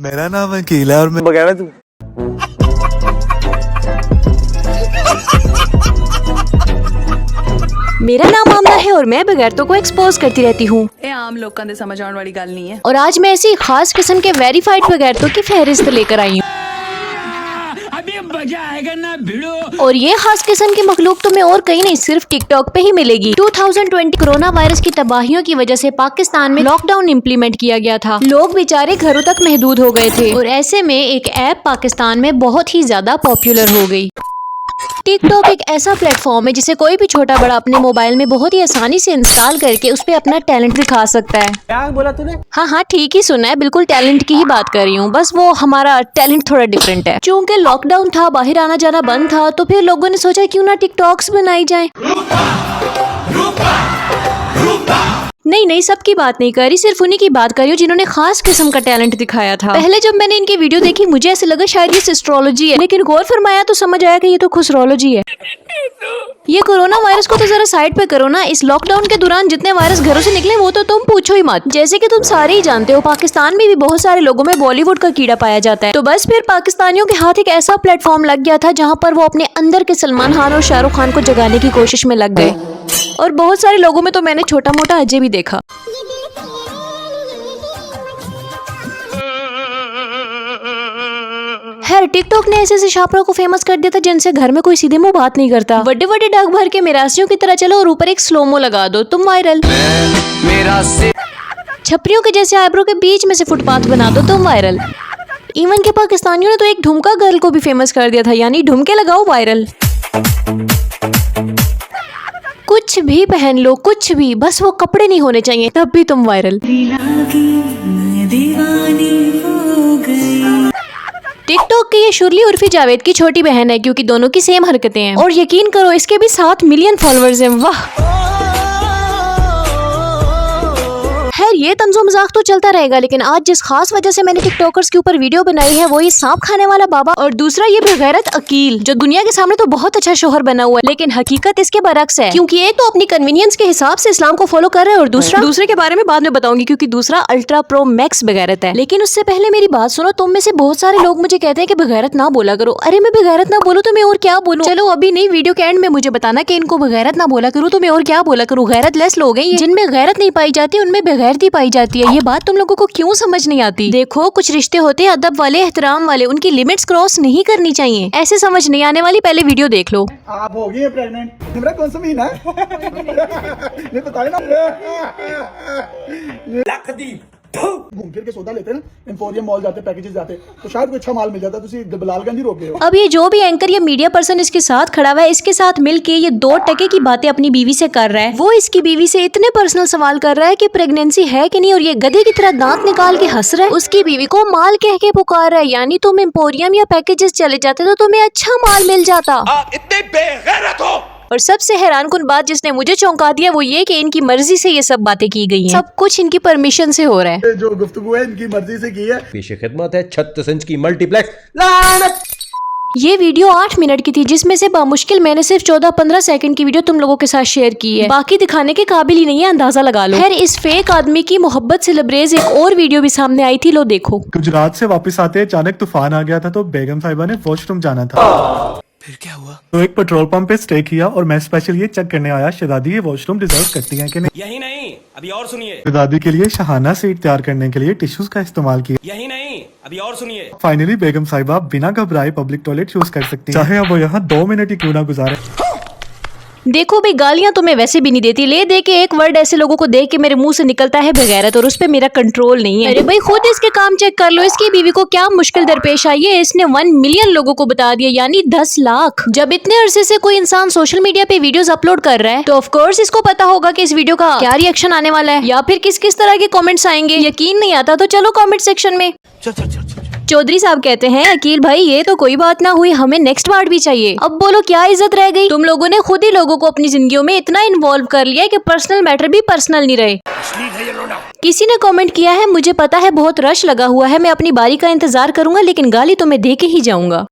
मेरा नाम अकील है और मैं बगैर तू मेरा नाम आमना है और मैं बगैरतों को एक्सपोज करती रहती हूँ। ਇਹ ਆਮ ਲੋਕਾਂ ਦੇ ਸਮਝ ਆਉਣ ਵਾਲੀ ਗੱਲ ਨਹੀਂ ਹੈ। और आज मैं ऐसी खास किस्म के वेरीफाइड बगैरतों की फहरिस्त लेकर आई हूँ। अभी मजा आएगा ना भिड़ो। और ये खास किस्म की मखलूक तुम्हें और कहीं नहीं सिर्फ टिकटॉक पे ही मिलेगी। 2020 कोरोना वायरस की तबाहियों की वजह से पाकिस्तान में लॉकडाउन इम्प्लीमेंट किया गया था। लोग बेचारे घरों तक महदूद हो गए थे और ऐसे में एक ऐप पाकिस्तान में बहुत ही ज्यादा पॉपुलर हो गई। टिकटॉक एक ऐसा प्लेटफॉर्म है जिसे कोई भी छोटा बड़ा अपने मोबाइल में बहुत ही आसानी से इंस्टॉल करके उस पे अपना टैलेंट दिखा सकता है। क्या बोला तूने? हाँ ठीक ही सुना है, बिल्कुल टैलेंट की ही बात कर रही हूँ, बस वो हमारा टैलेंट थोड़ा डिफरेंट है। चूंकि लॉकडाउन था, बाहर आना जाना बंद था, तो फिर लोगों ने सोचा क्यों ना टिकटॉक्स बनाई जाए। नहीं सबकी बात नहीं कर रही, सिर्फ उन्हीं की बात कर रही हूँ जिन्होंने खास किस्म का टैलेंट दिखाया था। पहले जब मैंने इनकी वीडियो देखी मुझे ऐसे लगा शायद ये एस्ट्रोलॉजी है, लेकिन गौर फरमाया तो समझ आया कि ये तो खुसरोलॉजी है। ये कोरोना वायरस को तो जरा साइड पे करो ना। इस लॉकडाउन के दौरान जितने वायरस घरों से निकले वो तो तुम पूछो ही मत। जैसे कि तुम सारे ही जानते हो पाकिस्तान में भी बहुत सारे लोगों में बॉलीवुड का कीड़ा पाया जाता है। तो बस फिर पाकिस्तानियों के हाथ एक ऐसा प्लेटफॉर्म लग गया था जहाँ पर वो अपने अंदर के सलमान खान और शाहरुख खान को जगाने की कोशिश में लग गए। और बहुत सारे लोगों में तो मैंने छोटा मोटा अजय भी देखा। खैर टिकटॉक ने ऐसे छापरों को फेमस कर दिया था जिनसे घर में कोई सीधे मुंह बात नहीं करता। बड़े बड़े डग भर के मिरासियों की तरह चलो और ऊपर एक स्लोमो लगा दो, तुम वायरल। छपरियों के जैसे आईब्रो के बीच में से फुटपाथ बना दो, तुम वायरल। इवन के पाकिस्तानियों ने तो एक ढुमका गर्ल को भी फेमस कर दिया था, यानी ढुमके लगाओ वायरल। कुछ भी पहन लो, कुछ भी, बस वो कपड़े नहीं होने चाहिए, तब भी तुम वायरल। टिकटॉक की ये शुरली उर्फी जावेद की छोटी बहन है क्योंकि दोनों की सेम हरकतें हैं और यकीन करो इसके भी 7 मिलियन फॉलोअर्स हैं। वाह। खैर ये तंजो मजाक तो चलता रहेगा, लेकिन आज जिस खास वजह से मैंने टिकटॉकर्स के ऊपर वीडियो बनाई है वो ये सांप खाने वाला बाबा और दूसरा ये बेगैरत अकील, जो दुनिया के सामने तो बहुत अच्छा शोहर बना हुआ है लेकिन हकीकत इसके बरक्स है। क्योंकि एक तो अपनी कन्वीनियंस के हिसाब से इस्लाम को फॉलो कर रहा है और दूसरे के बारे में बाद में बताऊंगी क्योंकि दूसरा अल्ट्रा प्रो मैक्स बेगैरत है। लेकिन उससे पहले मेरी बात सुनो, तुम में से बहुत सारे लोग मुझे कहते हैं कि बेगैरत ना बोला करो। अरे मैं बेगैरत ना बोलूं तो मैं और क्या बोलूं? चलो अभी नहीं, वीडियो के एंड में मुझे बताना कि इनको बेगैरत ना बोला करूं तो मैं और क्या बोला करूं। गैरत लेस लोग हैं, जिनमें गैरत नहीं पाई जाती उनमें बेगैरती पाई जाती है। ये बात तुम लोगों को क्यों समझ नहीं आती? देखो कुछ रिश्ते होते हैं अदब वाले, एहतराम वाले, उनकी लिमिट्स क्रॉस नहीं करनी चाहिए। ऐसे समझ नहीं आने वाली पहले वीडियो देख लो। आप हो गई प्रेग्नेंट? मेरा कौन सा महीना है? नहीं बताए ना। घूम फिर के सौदा लेते हैं, एम्पोरियम मॉल जाते, पैकेजेस जाते, तो शायद कोई अच्छा माल मिल जाता। तुसी बलालगंज ही रोक गए हो। अब ये जो भी एंकर या मीडिया पर्सन इसके साथ खड़ा हुआ है, इसके साथ मिलके ये 2 टके की बातें अपनी बीवी से कर रहा है। वो इसकी बीवी से इतने पर्सनल सवाल कर रहा है कि प्रेगनेंसी है कि नहीं, और ये गधे की तरह दांत निकाल के हंस रहा है। उसकी बीवी को माल कह के पुकार रहा है, यानी तुम एम्पोरियम या पैकेजेस चले जाते तो तुम्हें अच्छा माल मिल जाता। इतने बेगैरत हो। और सबसे हैरानकुन बात जिसने मुझे चौंका दिया वो ये कि इनकी मर्जी से ये सब बातें की गई हैं। सब कुछ इनकी परमिशन से हो रहा है। जो गुफ्तगू है इनकी मर्जी से की है। पेश खिदमत है 36 इंच की मल्टीप्लेक्स लानत। ये वीडियो 8 मिनट की थी जिसमें से बामुश्किल मैंने सिर्फ 14-15 सेकंड की वीडियो तुम लोगों के साथ शेयर की है, बाकी दिखाने के काबिल ही नहीं है, अंदाजा लगा लो। खैर इस फेक आदमी की मोहब्बत से लबरेज एक और वीडियो भी सामने आई थी, लो देखो। गुजरात से वापस आते अचानक तूफान आ गया था तो बेगम साहिबा ने वॉशरूम जाना था। फिर क्या हुआ? तो एक पेट्रोल पंप पे स्टे किया और मैं स्पेशल ये चेक करने आया शहजादी ये वॉशरूम डिजर्व करती हैं कि नहीं। यही नहीं, अभी और सुनिए। शहजादी के लिए शहाना सीट तैयार करने के लिए टिश्यूज का इस्तेमाल किया। यही नहीं, अभी और सुनिए। फाइनली बेगम साहिबा बिना घबराए पब्लिक टॉयलेट यूज कर सकती हैं, चाहे अब वो यहाँ 2 मिनट ही क्यों ना गुजारे। देखो भाई गालियां तो मैं वैसे भी नहीं देती, ले दे के एक वर्ड ऐसे लोगों को देख के मेरे मुंह से निकलता है बेगैरत, और उस पे मेरा कंट्रोल नहीं है। अरे भाई खुद इसके काम चेक कर लो, इसकी बीवी को क्या मुश्किल दरपेश आई है। इसने 1 मिलियन लोगों को बता दिया, यानी 10 लाख। जब इतने अरसे से कोई इंसान सोशल मीडिया पे वीडियोस अपलोड कर रहा है तो ऑफ कोर्स इसको पता होगा कि इस वीडियो का क्या रिएक्शन आने वाला है या फिर किस किस तरह के कॉमेंट्स आएंगे। यकीन नहीं आता तो चलो कॉमेंट सेक्शन में। चौधरी साहब कहते हैं अकील भाई ये तो कोई बात ना हुई, हमें नेक्स्ट पार्ट भी चाहिए। अब बोलो क्या इज्जत रह गई? तुम लोगों ने खुद ही लोगों को अपनी जिंदगियों में इतना इन्वॉल्व कर लिया है कि पर्सनल मैटर भी पर्सनल नहीं रहे। किसी ने कमेंट किया है मुझे पता है बहुत रश लगा हुआ है, मैं अपनी बारी का इंतजार करूंगा लेकिन गाली तो मैं दे के ही जाऊंगा।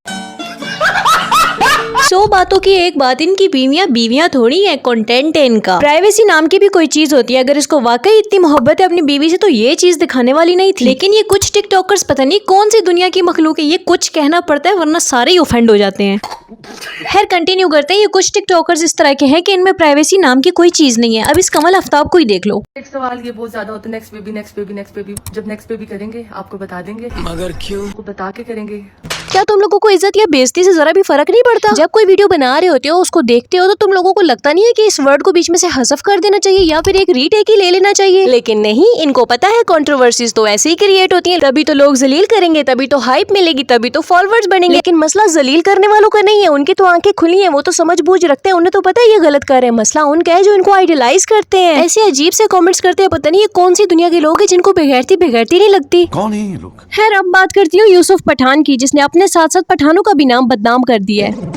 100 बातों की एक बात, इनकी बीवियां थोड़ी है, कंटेंट है इनका। प्राइवेसी नाम की भी कोई चीज होती है, अगर इसको वाकई इतनी मोहब्बत है अपनी बीवी से तो ये चीज दिखाने वाली नहीं थी। लेकिन ये कुछ टिकटॉकर्स पता नहीं कौन सी दुनिया की मखलूक है, ये कुछ कहना पड़ता है वरना सारे ही ऑफेंड हो जाते हैं। खैर कंटिन्यू करते हैं। ये कुछ टिकटॉकर्स इस तरह के हैं कि इनमें प्राइवेसी नाम की कोई चीज नहीं है। अब इस कमल आफ्ताब को ही देख लो। एक सवाल ये बहुत ज्यादा होता है, नेक्स्ट बेबी। जब नेक्स्ट बेबी करेंगे आपको बता देंगे, मगर क्यों? आपको बता के करेंगे। क्या तुम लोगों को इज्जत या बेइज्जती से जरा भी फर्क नहीं पड़ता? जब कोई वीडियो बना रहे होते हो, उसको देखते हो, तो तुम लोगों को लगता नहीं है कि इस वर्ड को बीच में से हज़फ कर देना चाहिए या फिर एक रीटेक ही ले लेना चाहिए? लेकिन नहीं, इनको पता है कंट्रोवर्सीज तो ऐसे ही क्रिएट होती हैं, तभी तो लोग जलील करेंगे, तभी तो हाइप मिलेगी, तभी तो फॉलोअर्स बढ़ेंगे। लेकिन मसला जलील करने वालों का नहीं है, उनकी तो आंखें खुली हैं, वो तो समझ बूझ रखते हैं, उन्हें तो पता है ये गलत कर रहे हैं। मसला उनका है जो इनको आइडियलाइज करते हैं, ऐसे अजीब से कमेंट्स करते हैं। पता नहीं ये कौन सी दुनिया के लोग हैं जिनको बेगैरती नहीं लगती। कौन है ये लोग? खैर अब बात करती हूँ यूसुफ पठान की, जिसने अपने साथ साथ पठानों का भी नाम बदनाम कर दिया है।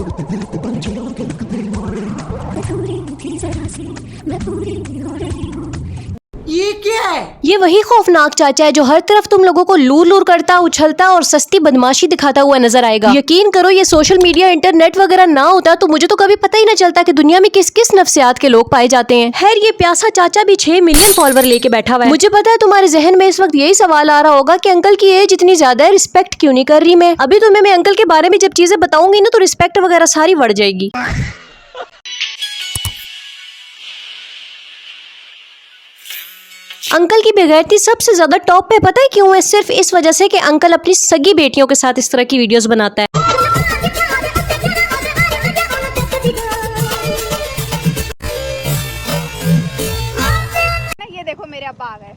ये क्या है? ये वही खौफनाक चाचा है जो हर तरफ तुम लोगों को लूर लूर करता, उछलता और सस्ती बदमाशी दिखाता हुआ नजर आएगा। यकीन करो ये सोशल मीडिया इंटरनेट वगैरह ना होता तो मुझे तो कभी पता ही ना चलता कि दुनिया में किस किस नफ्सियात के लोग पाए जाते हैं। खैर ये प्यासा चाचा भी 6 मिलियन फॉलोवर लेके बैठा हुआ है। मुझे पता है तुम्हारे जहन में इस वक्त यही सवाल आ रहा होगा कि अंकल की एज इतनी ज्यादा है, रिस्पेक्ट क्यों नहीं कर रही मैं? अभी तुम्हें मैं अंकल के बारे में जब चीजें बताऊंगी ना तो रिस्पेक्ट वगैरह सारी बढ़ जाएगी। अंकल की बेगैरती सबसे ज्यादा टॉप पे पता है क्यों है? सिर्फ इस वजह से कि अंकल अपनी सगी बेटियों के साथ इस तरह की वीडियोस बनाता है। ये देखो मेरे अब्बा आ गए।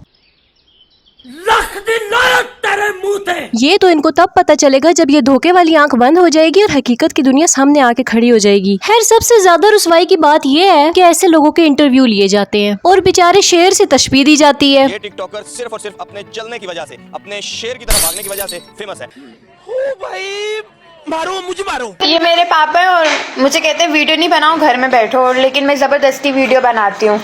ये तो इनको तब पता चलेगा जब ये धोखे वाली आंख बंद हो जाएगी और हकीकत की दुनिया सामने आके खड़ी हो जाएगी। खैर सबसे ज्यादा रुसवाई की बात ये है कि ऐसे लोगों के इंटरव्यू लिए जाते हैं और बेचारे शेर से तशबीह दी जाती है। ये टिकटॉकर सिर्फ और सिर्फ अपने चलने की वजह से, अपने शेर की तरह भागने की वजह से फेमस है। ओ भाई मारो, मुझे मारो। ये मेरे पापा है और मुझे कहते हैं वीडियो नहीं बनाओ, घर में बैठो, लेकिन मैं जबरदस्ती वीडियो बनाती हूँ।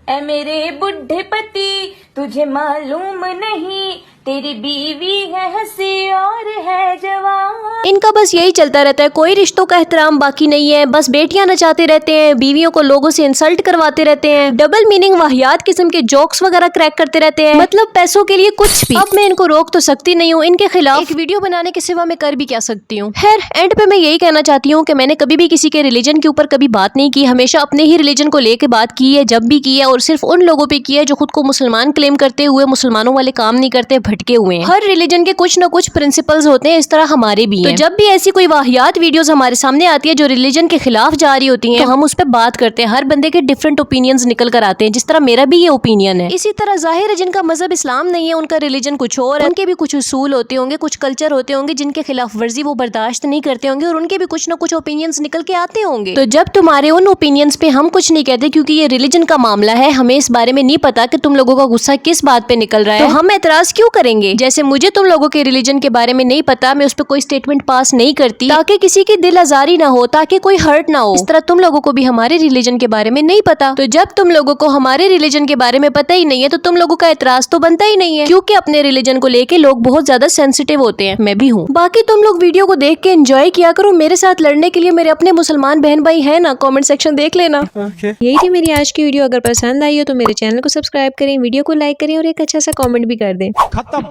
ऐ मेरे बुढ़े पति तुझे मालूम नहीं, तेरी बीवी है हंसी और है जवान। इनका बस यही चलता रहता है, कोई रिश्तों का एहतराम बाकी नहीं है, बस बेटियां नचाते रहते हैं, बीवियों को लोगों से इंसल्ट करवाते रहते हैं, डबल मीनिंग वाहियात किस्म के जोक्स वगैरह क्रैक करते रहते हैं, मतलब पैसों के लिए कुछ भी। अब मैं इनको रोक तो सकती नहीं हूँ, इनके खिलाफ एक वीडियो बनाने के सिवा मैं कर भी क्या सकती हूँ। खैर एंड पे मैं यही कहना चाहती हूँ कि मैंने कभी भी किसी के रिलीजन के ऊपर कभी बात नहीं की, हमेशा अपने ही रिलीजन को लेके बात की है, जब भी की है, और सिर्फ उन लोगों पे की है जो खुद को मुसलमान क्लेम करते हुए मुसलमानों वाले काम नहीं करते, भटके हुए हैं। हर रिलीजन के कुछ न कुछ प्रिंसिपल्स होते हैं, इस तरह हमारे भी हैं। तो जब भी ऐसी कोई वाहियात वीडियोस हमारे सामने आती है जो रिलीजन के खिलाफ जा रही होती हैं, तो हम उस पर बात करते हैं। हर बंदे के डिफरेंट ओपिनियंस निकल कर आते हैं, जिस तरह मेरा भी ये ओपिनियन है। इसी तरह जाहिर है जिनका मजहब इस्लाम नहीं है, उनका रिलीजन कुछ और है, उनके भी कुछ उसूल होते होंगे, कुछ कल्चर होते होंगे जिनके खिलाफ वर्जी वो बर्दाश्त नहीं करते होंगे, और उनके भी कुछ न कुछ ओपिनियंस निकल के आते होंगे। तो जब तुम्हारे उन ओपिनियंस पे हम कुछ नहीं कहते, क्योंकि ये रिलीजन का मामला है, हमें इस बारे में नहीं पता कि तुम लोगों का गुस्सा किस बात पे निकल रहा है, तो हम एतराज क्यों करेंगे? जैसे मुझे तुम लोगों के रिलीजन के बारे में नहीं पता, मैं उस पर कोई स्टेटमेंट पास नहीं करती ताकि किसी की दिल आजारी ना हो, ताकि कोई हर्ट ना हो। इस तरह तुम लोगों को भी हमारे रिलीजन के बारे में नहीं पता, तो जब तुम लोगों को हमारे रिलीजन के बारे में पता ही नहीं है तो तुम लोगों का एतराज तो बनता ही नहीं है, क्योंकि अपने रिलीजन को लेके लोग बहुत ज्यादा सेंसिटिव होते हैं, मैं भी हूँ। बाकी तुम लोग वीडियो को देख के एंजॉय किया करो, मेरे साथ लड़ने के लिए मेरे अपने मुसलमान बहन भाई है ना, कॉमेंट सेक्शन देख लेना। यही थी मेरी आज की वीडियो। अगर पसंद आई हो तो मेरे चैनल को सब्सक्राइब करें, वीडियो को लाइक करें और एक अच्छा सा कमेंट भी कर दें। खत्म।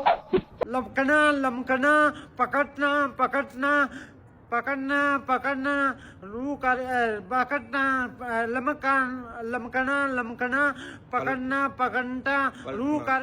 लमकना लमकना, पकड़ना पकड़ना, पकड़ना पकड़ना, रू कर पकड़ना, लमकना लमकना, पकड़ना पकड़ना, रू कर।